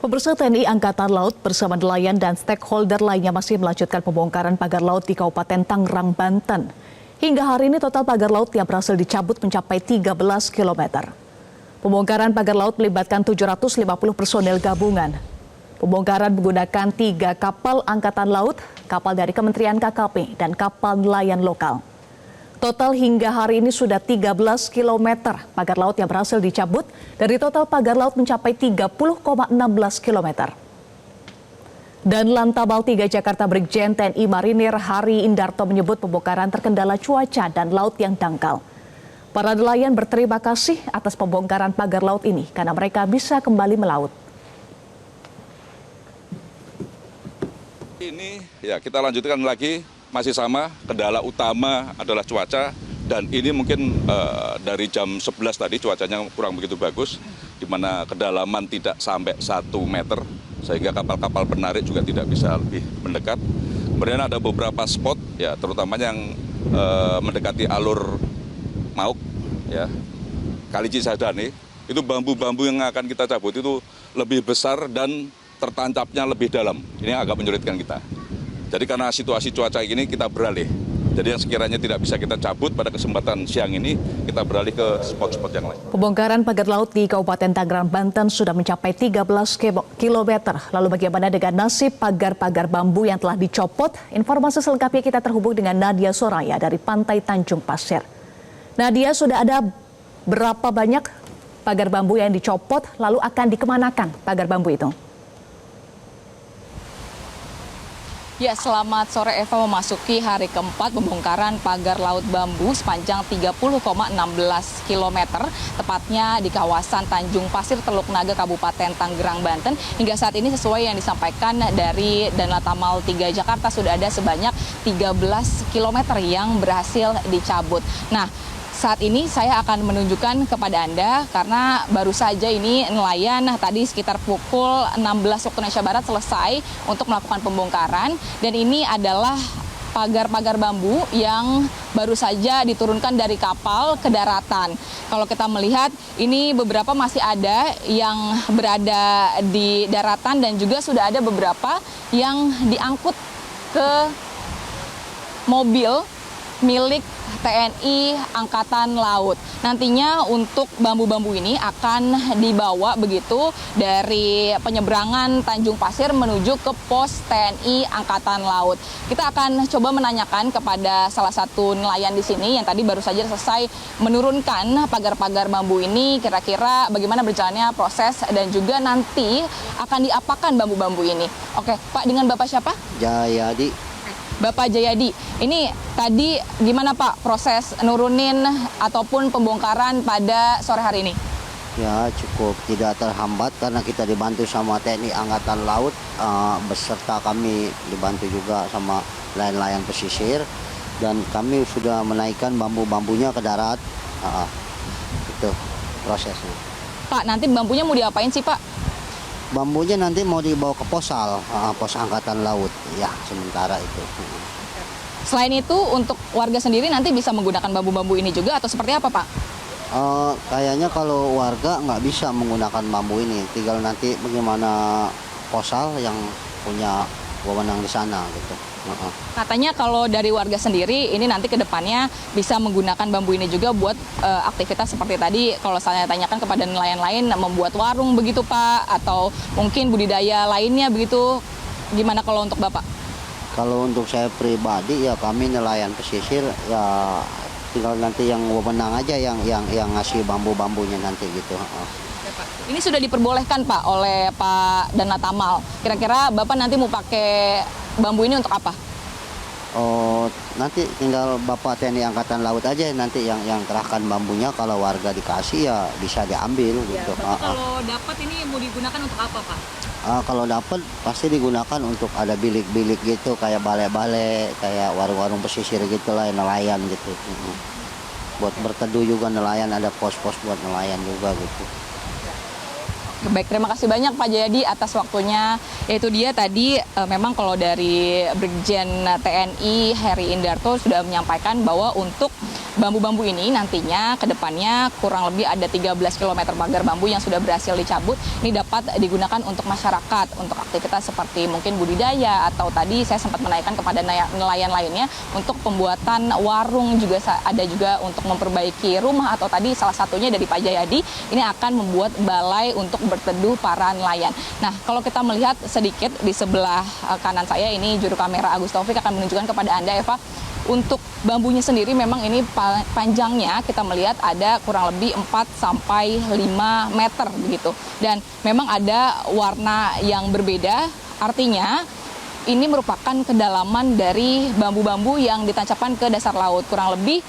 Pemirsa, TNI Angkatan Laut bersama nelayan dan stakeholder lainnya masih melanjutkan pembongkaran pagar laut di Kabupaten Tangerang, Banten. Hingga hari ini total pagar laut yang berhasil dicabut mencapai 13 km. Pembongkaran pagar laut melibatkan 750 personel gabungan. Pembongkaran menggunakan 3 kapal Angkatan Laut, kapal dari Kementerian KKP, dan kapal nelayan lokal. Total hingga hari ini sudah 13 km pagar laut yang berhasil dicabut dari total pagar laut mencapai 30,16 km. Dan Lantabal 3 Jakarta Brigjen TNI Marinir Hari Indarto menyebut pembongkaran terkendala cuaca dan laut yang dangkal. Para nelayan berterima kasih atas pembongkaran pagar laut ini karena mereka bisa kembali melaut. Ini ya kita lanjutkan lagi. Masih sama, kendala utama adalah cuaca, dan ini mungkin dari jam 11 tadi cuacanya kurang begitu bagus, di mana kedalaman tidak sampai 1 meter, sehingga kapal-kapal penarik juga tidak bisa lebih mendekat. Kemudian ada beberapa spot, ya terutama yang mendekati alur Mauk, ya, Kali Cisadane, itu bambu-bambu yang akan kita cabut itu lebih besar dan tertancapnya lebih dalam. Ini agak menyulitkan kita. Jadi karena situasi cuaca ini kita beralih. Jadi yang sekiranya tidak bisa kita cabut pada kesempatan siang ini, kita beralih ke spot-spot yang lain. Pembongkaran pagar laut di Kabupaten Tangerang, Banten sudah mencapai 13 km. Lalu bagaimana dengan nasib pagar-pagar bambu yang telah dicopot? Informasi selengkapnya kita terhubung dengan Nadia Soraya dari Pantai Tanjung Pasir. Nadia, sudah ada berapa banyak pagar bambu yang dicopot, lalu akan dikemanakan pagar bambu itu? Ya, selamat sore Eva. Memasuki hari keempat pembongkaran pagar laut bambu sepanjang 30,16 km, tepatnya di kawasan Tanjung Pasir, Teluk Naga, Kabupaten Tangerang, Banten. Hingga saat ini sesuai yang disampaikan dari Danlatamal 3 Jakarta, sudah ada sebanyak 13 km yang berhasil dicabut. Nah, saat ini saya akan menunjukkan kepada Anda karena baru saja ini nelayan tadi sekitar pukul 16 waktu Indonesia Barat selesai untuk melakukan pembongkaran, dan ini adalah pagar-pagar bambu yang baru saja diturunkan dari kapal ke daratan. Kalau kita melihat ini beberapa masih ada yang berada di daratan dan juga sudah ada beberapa yang diangkut ke mobil milik TNI Angkatan Laut. Nantinya untuk bambu-bambu ini akan dibawa begitu dari penyeberangan Tanjung Pasir menuju ke pos TNI Angkatan Laut. Kita akan coba menanyakan kepada salah satu nelayan di sini yang tadi baru saja selesai menurunkan pagar-pagar bambu ini, kira-kira bagaimana berjalannya proses dan juga nanti akan diapakan bambu-bambu ini. Oke, Pak, dengan Bapak siapa? Jayadi. Bapak Jayadi, ini tadi gimana Pak proses nurunin ataupun pembongkaran pada sore hari ini? Ya, cukup tidak terhambat karena kita dibantu sama TNI Angkatan Laut, beserta kami dibantu juga sama nelayan pesisir, dan kami sudah menaikkan bambu-bambunya ke darat. Itu prosesnya. Pak, nanti bambunya mau diapain sih Pak? Bambunya nanti mau dibawa ke posal, pos Angkatan Laut, ya sementara itu. Selain itu, untuk warga sendiri nanti bisa menggunakan bambu-bambu ini juga atau seperti apa Pak? Kayaknya kalau warga nggak bisa menggunakan bambu ini, tinggal nanti bagaimana posal yang punya wewenang di sana gitu. Katanya kalau dari warga sendiri ini nanti ke depannya bisa menggunakan bambu ini juga buat aktivitas seperti tadi kalau saya tanyakan kepada nelayan lain, membuat warung begitu Pak, atau mungkin budidaya lainnya begitu. Gimana kalau untuk Bapak? Kalau untuk saya pribadi ya kami nelayan pesisir ya tinggal nanti yang wewenang aja yang ngasih bambu-bambunya nanti gitu. Ini sudah diperbolehkan Pak oleh Pak Danlatamal. Kira-kira Bapak nanti mau pakai bambu ini untuk apa? Oh, nanti tinggal Bapak TNI Angkatan Laut aja nanti yang kerahkan bambunya, kalau warga dikasih ya bisa diambil ya, gitu. Kalau dapat ini mau digunakan untuk apa Pak? Kalau dapat pasti digunakan untuk ada bilik-bilik gitu, kayak balai-balai, kayak warung-warung pesisir gitulah, nelayan gitu. Buat berteduh juga nelayan, ada pos-pos buat nelayan juga gitu. Baik, terima kasih banyak Pak Jayadi atas waktunya. Yaitu dia tadi memang kalau dari Brigjen TNI Heri Indarto sudah menyampaikan bahwa untuk bambu-bambu ini nantinya ke depannya kurang lebih ada 13 km pagar bambu yang sudah berhasil dicabut. Ini dapat digunakan untuk masyarakat, untuk aktivitas seperti mungkin budidaya atau tadi saya sempat menaikkan kepada nelayan lainnya untuk pembuatan warung, juga ada juga untuk memperbaiki rumah, atau tadi salah satunya dari Pak Jayadi ini akan membuat balai untuk berteduh para nelayan. Nah, kalau kita melihat sedikit di sebelah kanan saya ini juru kamera Agus Taufik akan menunjukkan kepada Anda, Eva, untuk bambunya sendiri memang ini panjangnya kita melihat ada kurang lebih 4 sampai 5 meter begitu. Dan memang ada warna yang berbeda, artinya ini merupakan kedalaman dari bambu-bambu yang ditancapkan ke dasar laut. Kurang lebih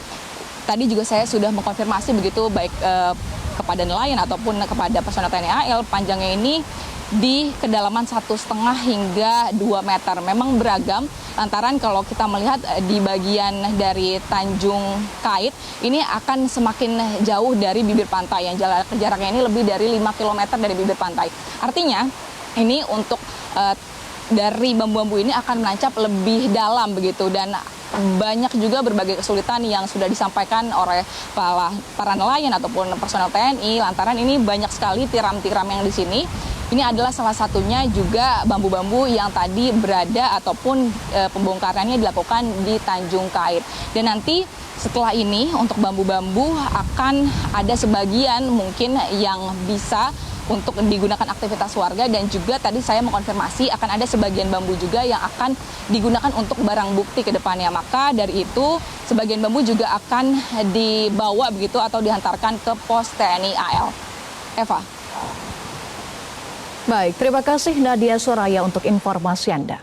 tadi juga saya sudah mengkonfirmasi begitu baik kepada nelayan ataupun kepada personel TNI AL, panjangnya ini di kedalaman 1,5 hingga 2 meter. Memang beragam, lantaran kalau kita melihat di bagian dari Tanjung Kait ini akan semakin jauh dari bibir pantai, yang jaraknya ini lebih dari 5 km dari bibir pantai. Artinya ini untuk dari bambu-bambu ini akan menancap lebih dalam begitu, dan banyak juga berbagai kesulitan yang sudah disampaikan oleh para nelayan ataupun personel TNI, lantaran ini banyak sekali tiram-tiram yang di sini. Ini adalah salah satunya juga bambu-bambu yang tadi berada ataupun pembongkarannya dilakukan di Tanjung Kait. Dan nanti setelah ini untuk bambu-bambu akan ada sebagian mungkin yang bisa untuk digunakan aktivitas warga, dan juga tadi saya mengkonfirmasi akan ada sebagian bambu juga yang akan digunakan untuk barang bukti ke depannya. Maka dari itu sebagian bambu juga akan dibawa begitu atau dihantarkan ke pos TNI AL. Eva. Baik, terima kasih Nadia Soraya untuk informasi Anda.